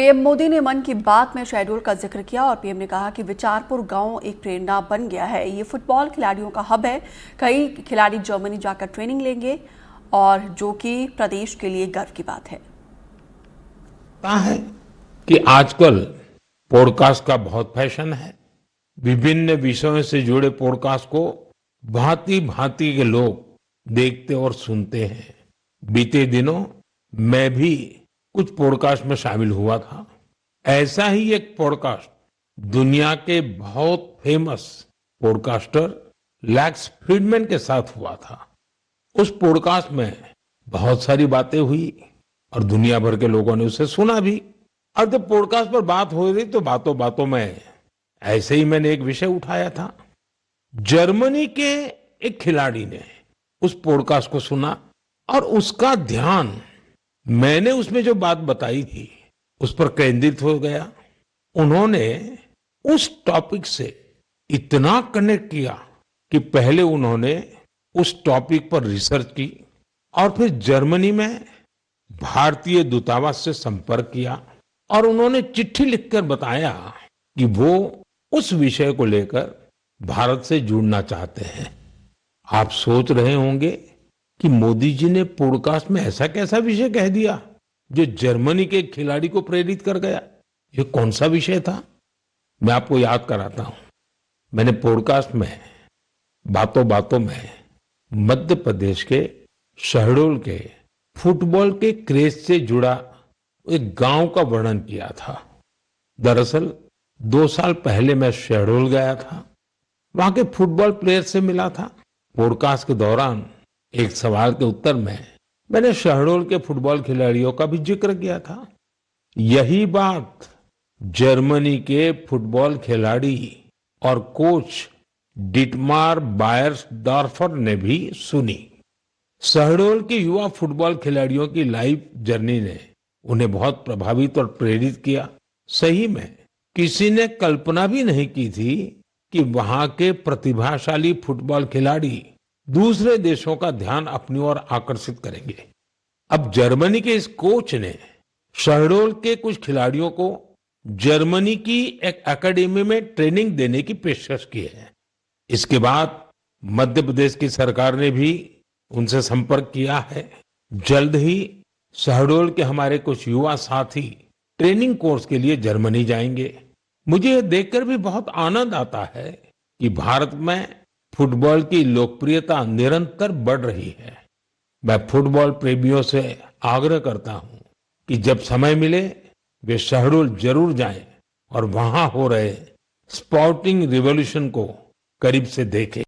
PM Modi ने मन की बात में शहडोल का जिक्र किया और पीएम ने कहा कि विचारपुर गांव एक प्रेरणा बन गया है। ये फुटबॉल खिलाड़ियों का हब है। कई खिलाड़ी जर्मनी जाकर ट्रेनिंग लेंगे और जो कि प्रदेश के लिए गर्व की बात है। कि आजकल पॉडकास्ट का बहुत फैशन है। विभिन्न विषयों से जुड़े पॉडकास्ट को भांति भांति के लोग देखते और सुनते हैं। बीते दिनों मैं भी कुछ पॉडकास्ट में शामिल हुआ था। ऐसा ही एक पॉडकास्ट दुनिया के बहुत फेमस पॉडकास्टर लैक्स फ्रीडमैन के साथ हुआ था। उस पॉडकास्ट में बहुत सारी बातें हुई और दुनिया भर के लोगों ने उसे सुना भी। और जब पॉडकास्ट पर बात हो रही तो बातों बातों में ऐसे ही मैंने एक विषय उठाया था। जर्मनी के एक खिलाड़ी ने उस पॉडकास्ट को सुना और उसका ध्यान मैंने उसमें जो बात बताई थी उस पर केंद्रित हो गया। उन्होंने उस टॉपिक से इतना कनेक्ट किया कि पहले उन्होंने उस टॉपिक पर रिसर्च की और फिर जर्मनी में भारतीय दूतावास से संपर्क किया और उन्होंने चिट्ठी लिखकर बताया कि वो उस विषय को लेकर भारत से जुड़ना चाहते हैं। आप सोच रहे होंगे कि मोदी जी ने पॉडकास्ट में ऐसा कैसा विषय कह दिया जो जर्मनी के खिलाड़ी को प्रेरित कर गया। ये कौन सा विषय था? मैं आपको याद कराता हूं। मैंने पॉडकास्ट में बातों बातों में मध्य प्रदेश के शहडोल के फुटबॉल के क्रेज से जुड़ा एक गांव का वर्णन किया था। दरअसल 2 साल पहले मैं शहडोल गया था। वहां के फुटबॉल प्लेयर से मिला था। पॉडकास्ट के दौरान एक सवाल के उत्तर में मैंने शहडोल के फुटबॉल खिलाड़ियों का भी जिक्र किया था। यही बात जर्मनी के फुटबॉल खिलाड़ी और कोच डिटमार बायर्सडॉर्फर ने भी सुनी। शहडोल के युवा फुटबॉल खिलाड़ियों की लाइफ जर्नी ने उन्हें बहुत प्रभावित और प्रेरित किया। सही में किसी ने कल्पना भी नहीं की थी कि वहां के प्रतिभाशाली फुटबॉल खिलाड़ी दूसरे देशों का ध्यान अपनी ओर आकर्षित करेंगे। अब जर्मनी के इस कोच ने शहडोल के कुछ खिलाड़ियों को जर्मनी की एक एकेडमी में ट्रेनिंग देने की पेशकश की है। इसके बाद मध्य प्रदेश की सरकार ने भी उनसे संपर्क किया है। जल्द ही शहडोल के हमारे कुछ युवा साथी ट्रेनिंग कोर्स के लिए जर्मनी जाएंगे। मुझे यह देखकर भी बहुत आनंद आता है कि भारत में फुटबॉल की लोकप्रियता निरंतर बढ़ रही है। मैं फुटबॉल प्रेमियों से आग्रह करता हूं कि जब समय मिले वे शहडोल जरूर जाएं और वहां हो रहे स्पोर्टिंग रिवॉल्यूशन को करीब से देखें।